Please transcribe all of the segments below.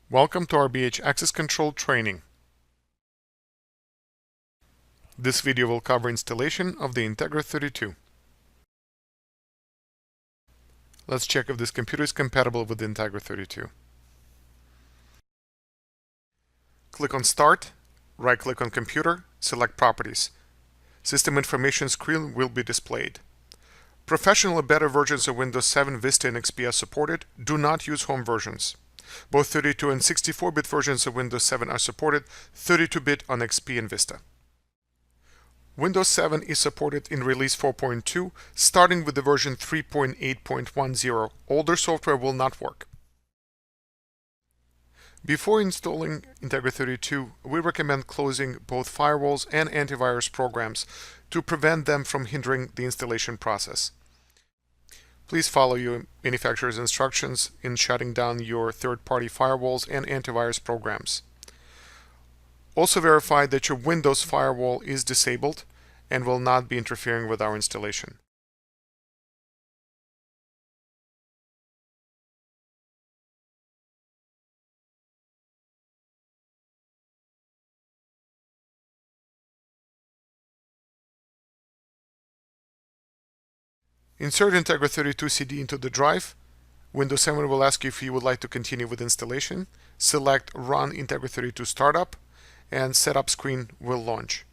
Welcome to RBH Access Control training. This video will cover installation of the Integra 32. Let's check if this computer is compatible with the Integra 32. Click on Start, right-click on Computer, select Properties. System information screen will be displayed. Professional or better versions of Windows 7, Vista, and XP are supported. Do not use home versions. Both 32 and 64-bit versions of Windows 7 are supported, 32-bit on XP and Vista. Windows 7 is supported in Release 4.2, starting with the version 3.8.10. Older software will not work. Before installing Integra 32, we recommend closing both firewalls and antivirus programs to prevent them from hindering the installation process. Please follow your manufacturer's instructions in shutting down your third-party firewalls and antivirus programs. Also verify that your Windows firewall is disabled and will not be interfering with our installation. Insert Integra 32 CD into the drive. Windows 7 will ask you if you would like to continue with installation. Select Run Integra 32 Startup and Setup screen will launch.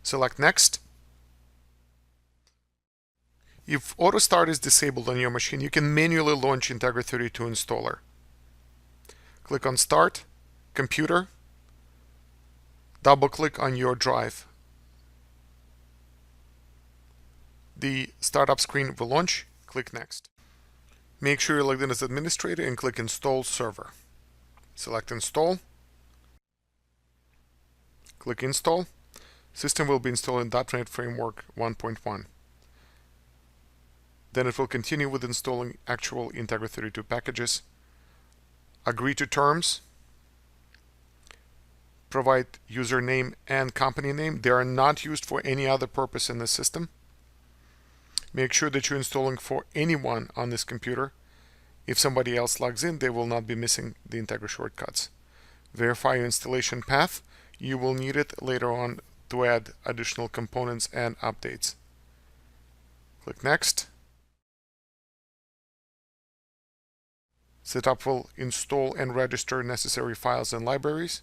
Select Next. If Auto Start is disabled on your machine, you can manually launch Integra 32 installer. Click on Start, Computer, double-click on your drive. The startup screen will launch. Click Next. Make sure you're logged in as administrator and click Install Server. Select Install. Click Install. System will be installed in .NET Framework 1.1. Then it will continue with installing actual Integra 32 packages. Agree to terms. Provide username and company name. They are not used for any other purpose in the system. Make sure that you're installing for anyone on this computer. If somebody else logs in, they will not be missing the Integra shortcuts. Verify your installation path. You will need it later on to add additional components and updates. Click Next. Setup will install and register necessary files and libraries.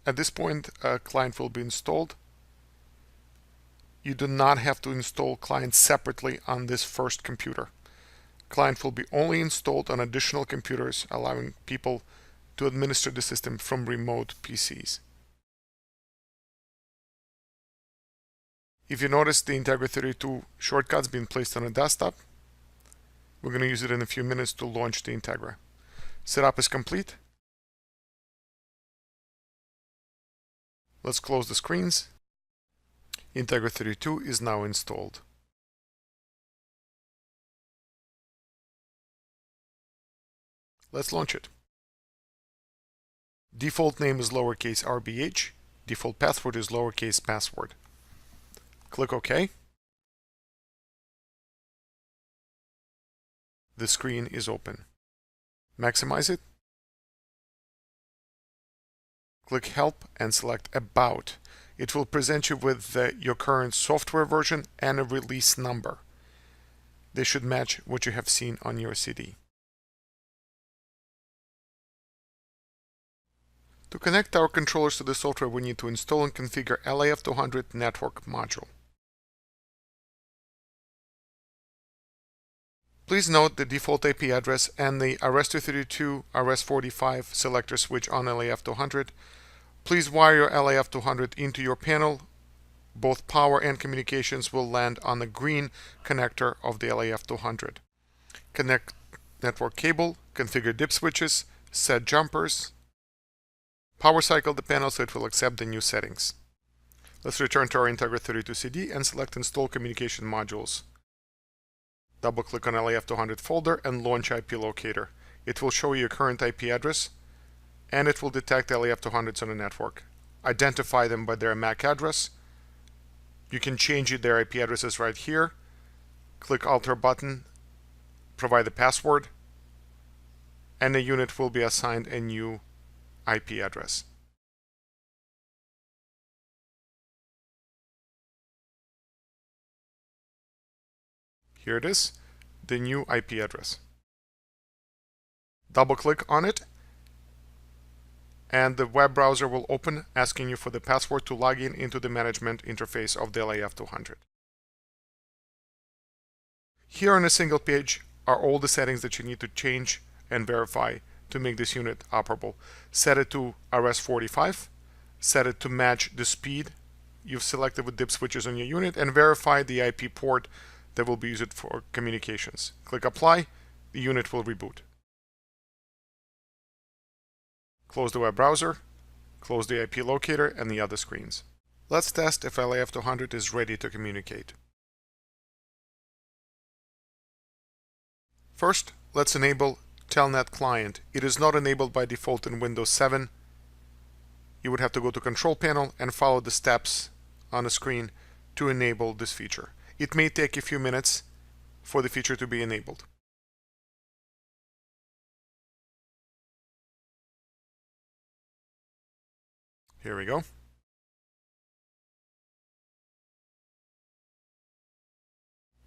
At this point, a client will be installed. You do not have to install clients separately on this first computer. Client will be only installed on additional computers, allowing people to administer the system from remote PCs. If you notice the Integra 32 shortcuts being placed on a desktop, we're going to use it in a few minutes to launch the Integra. Setup is complete. Let's close the screens. Integra 32 is now installed. Let's launch it. Default name is lowercase RBH. Default password is lowercase password. Click OK. The screen is open. Maximize it. Click Help and select About. It will present you with your current software version and a release number. They should match what you have seen on your CD. To connect our controllers to the software, we need to install and configure LAF200 network module. Please note the default IP address and the RS-232, RS-45 selector switch on LAF200. Please wire your LAF200 into your panel. Both power and communications will land on the green connector of the LAF200. Connect network cable, configure dip switches, set jumpers, power cycle the panel so it will accept the new settings. Let's return to our Integra 32 CD and select Install Communication Modules. Double-click on LAF200 folder and launch IP Locator. It will show you your current IP address, and it will detect LAF200s on the network. Identify them by their MAC address. You can change their IP addresses right here. Click Alter button, provide the password, and the unit will be assigned a new IP address. Here it is, the new IP address. Double click on it, and the web browser will open, asking you for the password to log in into the management interface of the LAF200. Here on a single page are all the settings that you need to change and verify to make this unit operable. Set it to RS-45, set it to match the speed you've selected with dip switches on your unit, and verify the IP port that will be used for communications. Click Apply, the unit will reboot. Close the web browser, close the IP locator and the other screens. Let's test if LAF200 is ready to communicate. First, let's enable Telnet Client. It is not enabled by default in Windows 7. You would have to go to Control Panel and follow the steps on the screen to enable this feature. It may take a few minutes for the feature to be enabled. Here we go.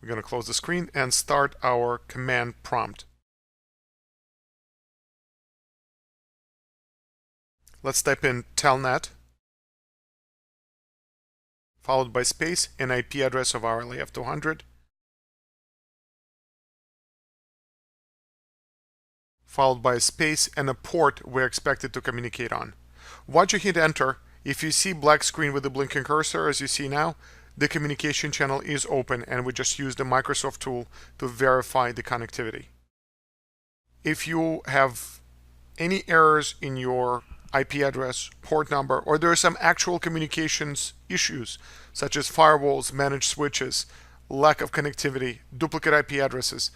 We're going to close the screen and start our command prompt. Let's type in telnet, followed by space and IP address of our LAF200, followed by a space and a port we're expected to communicate on. Once you hit enter, if you see black screen with the blinking cursor as you see now, the communication channel is open and we just use the Microsoft tool to verify the connectivity. If you have any errors in your IP address, port number, or there are some actual communications issues such as firewalls, managed switches, lack of connectivity, duplicate IP addresses,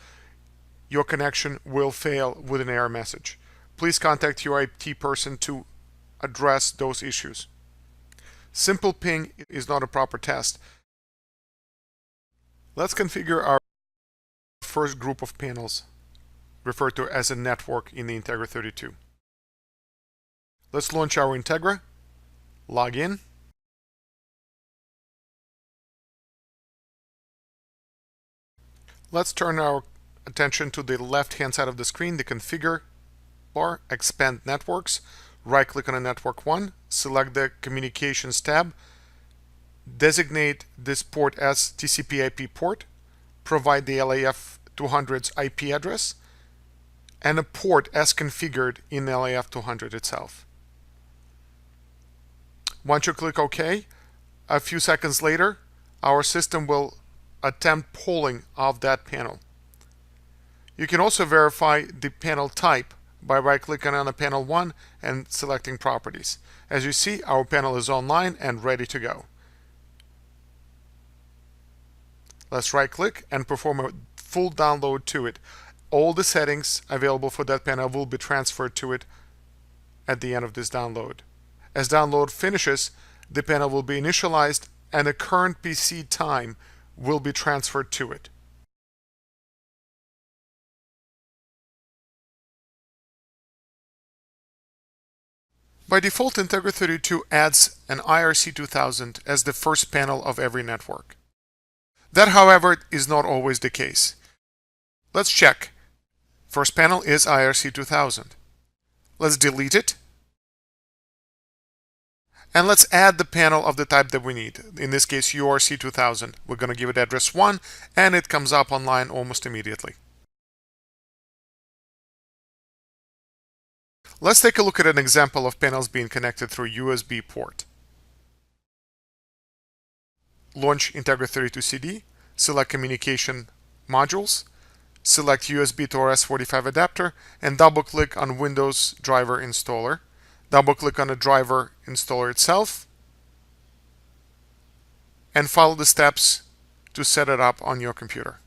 your connection will fail with an error message. Please contact your IT person to address those issues. Simple ping is not a proper test. Let's configure our first group of panels, referred to as a network in the Integra 32. Let's launch our Integra, log in, let's turn our attention to the left-hand side of the screen, the configure bar, expand networks, right-click on a network 1, select the communications tab, designate this port as TCP/IP port, provide the LAF200's IP address, and a port as configured in LAF200 itself. Once you click OK, a few seconds later, our system will attempt polling of that panel. You can also verify the panel type by right-clicking on the panel 1 and selecting Properties. As you see, our panel is online and ready to go. Let's right-click and perform a full download to it. All the settings available for that panel will be transferred to it at the end of this download. As download finishes, the panel will be initialized and the current PC time will be transferred to it. By default, Integra 32 adds an IRC2000 as the first panel of every network. That, however, is not always the case. Let's check. First panel is IRC2000. Let's delete it. And let's add the panel of the type that we need. In this case, URC2000. We're going to give it address 1, and it comes up online almost immediately. Let's take a look at an example of panels being connected through USB port. Launch Integra 32 CD, select Communication Modules, select USB to RS-45 adapter, and double-click on Windows Driver Installer. Double-click on the driver installer itself, and follow the steps to set it up on your computer.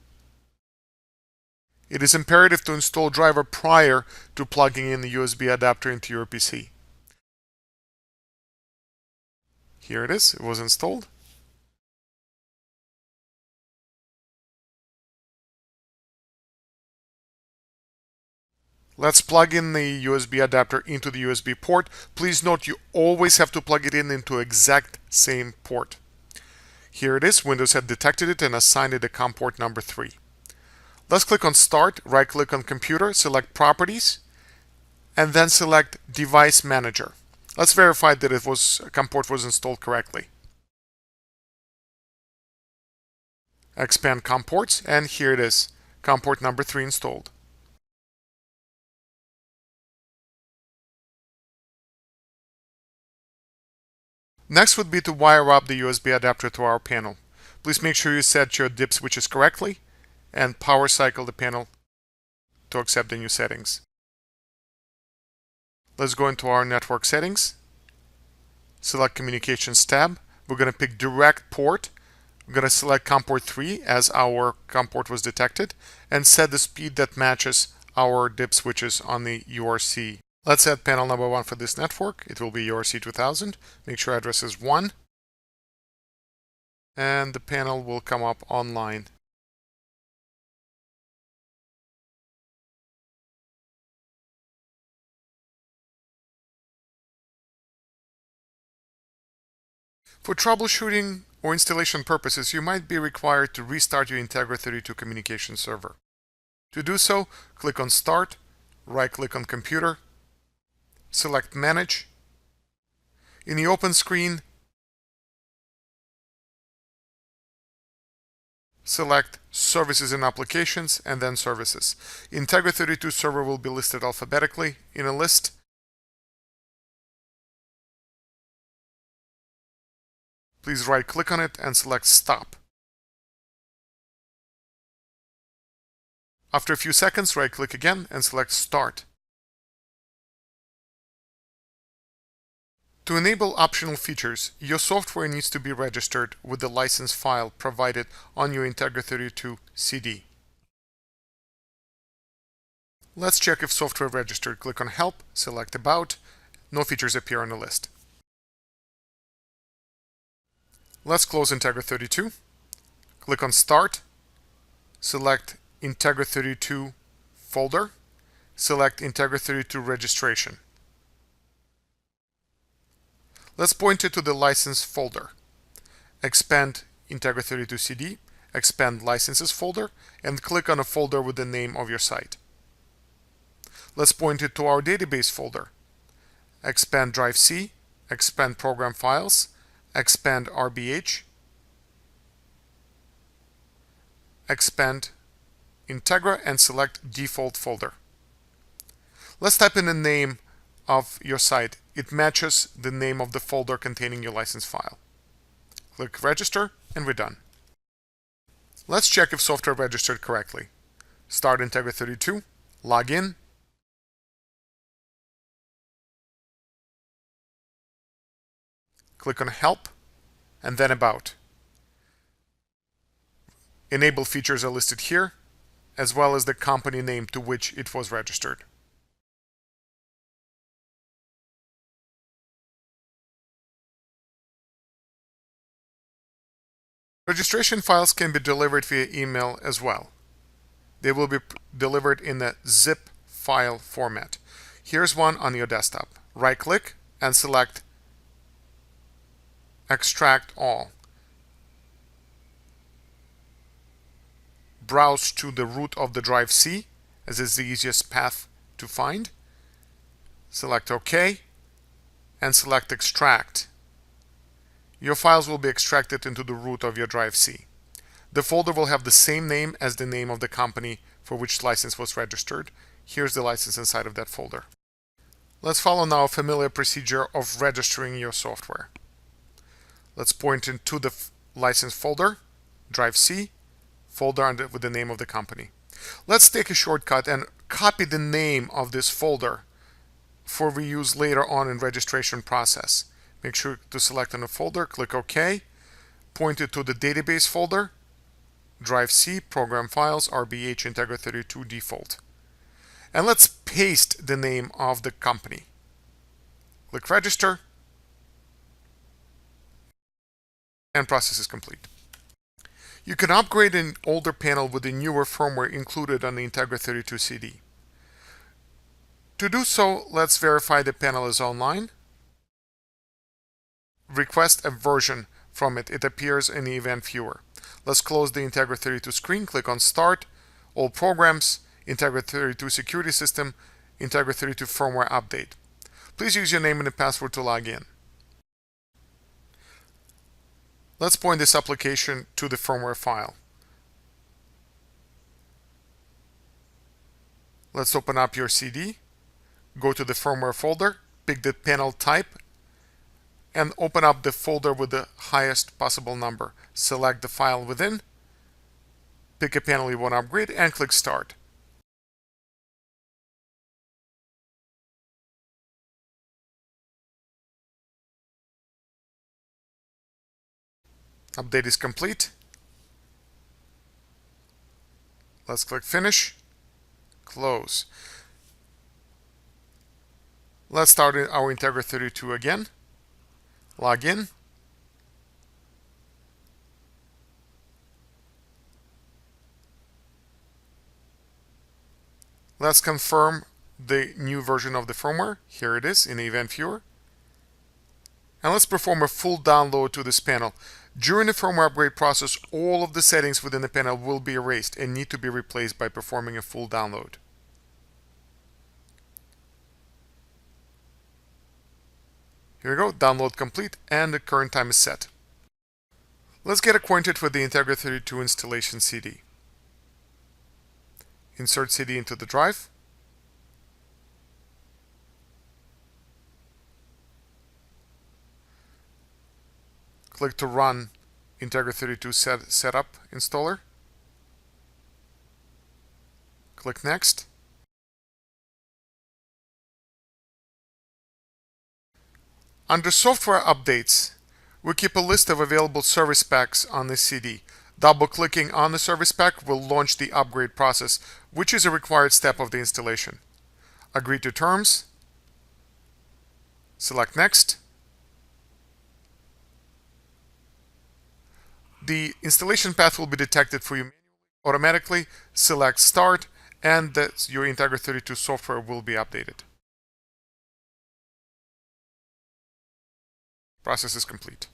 It is imperative to install driver prior to plugging in the USB adapter into your PC. Here it is, it was installed. Let's plug in the USB adapter into the USB port. Please note you always have to plug it in into exact same port. Here it is, Windows had detected it and assigned it a COM port number 3. Let's click on Start, right-click on Computer, select Properties, and then select Device Manager. Let's verify that COM port was installed correctly. Expand COM ports, and here it is, COM port number 3 installed. Next would be to wire up the USB adapter to our panel. Please make sure you set your dip switches correctly and power cycle the panel to accept the new settings. Let's go into our network settings, select Communications tab. We're going to pick Direct Port. We're going to select COM port 3 as our COM port was detected and set the speed that matches our dip switches on the URC. Let's set panel number 1 for this network. It will be URC 2000. Make sure address is 1. And the panel will come up online. For troubleshooting or installation purposes, you might be required to restart your Integra 32 communication server. To do so, click on Start, right-click on Computer, select Manage. In the open screen, select Services and Applications and then Services. Integra 32 server will be listed alphabetically in a list. Please right-click on it and select Stop. After a few seconds, right-click again and select Start. To enable optional features, your software needs to be registered with the license file provided on your Integra 32 CD. Let's check if software registered. Click on Help, select About. No features appear on the list. Let's close Integra 32. Click on Start. Select Integra 32 folder. Select Integra 32 registration. Let's point it to the license folder. Expand Integra 32 CD, expand Licenses folder, and click on a folder with the name of your site. Let's point it to our database folder. Expand Drive C, expand Program Files, expand RBH, expand Integra, and select Default folder. Let's type in the name of your site. It matches the name of the folder containing your license file. Click Register, and we're done. Let's check if software registered correctly. Start Integra 32, log in, click on Help, and then About. Enable features are listed here, as well as the company name to which it was registered. Registration files can be delivered via email as well. They will be delivered in a zip file format. Here's one on your desktop. Right-click and select Extract All. Browse to the root of the drive C, as is the easiest path to find. Select OK and select Extract. Your files will be extracted into the root of your drive C. The folder will have the same name as the name of the company for which license was registered. Here's the license inside of that folder. Let's follow now a familiar procedure of registering your software. Let's point into the license folder, drive C, folder with the name of the company. Let's take a shortcut and copy the name of this folder for reuse later on in registration process. Make sure to select on the folder, click OK, point it to the database folder, Drive C, Program Files, RBH Integra 32 default. And let's paste the name of the company. Click Register, and process is complete. You can upgrade an older panel with the newer firmware included on the Integra 32 CD. To do so, let's verify the panel is online. Request a version from it. It appears in the event viewer. Let's close the Integra 32 screen, click on Start, All Programs, Integra 32 Security System, Integra 32 Firmware Update. Please use your name and a password to log in. Let's point this application to the firmware file. Let's open up your CD, go to the firmware folder, pick the panel type, and open up the folder with the highest possible number. Select the file within, pick a panel you want to upgrade, and click Start. Update is complete. Let's click Finish, Close. Let's start our Integra 32 again. Log in. Let's confirm the new version of the firmware. Here it is in the event viewer. And let's perform a full download to this panel. During the firmware upgrade process, all of the settings within the panel will be erased and need to be replaced by performing a full download. Here we go, download complete, and the current time is set. Let's get acquainted with the Integra 32 installation CD. Insert CD into the drive. Click to run Integra 32 Setup Installer. Click Next. Under Software Updates, we keep a list of available service packs on the CD. Double-clicking on the service pack will launch the upgrade process, which is a required step of the installation. Agree to terms. Select Next. The installation path will be detected for you automatically. Select Start, and your Integra 32 software will be updated. Process is complete.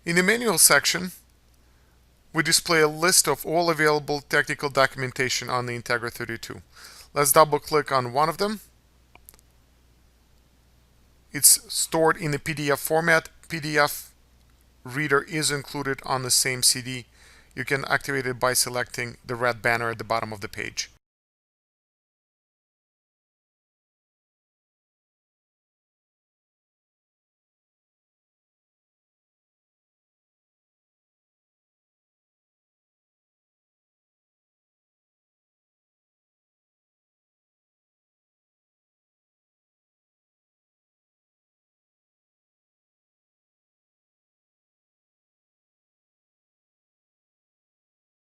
In the manual section, we display a list of all available technical documentation on the Integra 32. Let's double-click on one of them. It's stored in the PDF format. PDF reader is included on the same CD. You can activate it by selecting the red banner at the bottom of the page.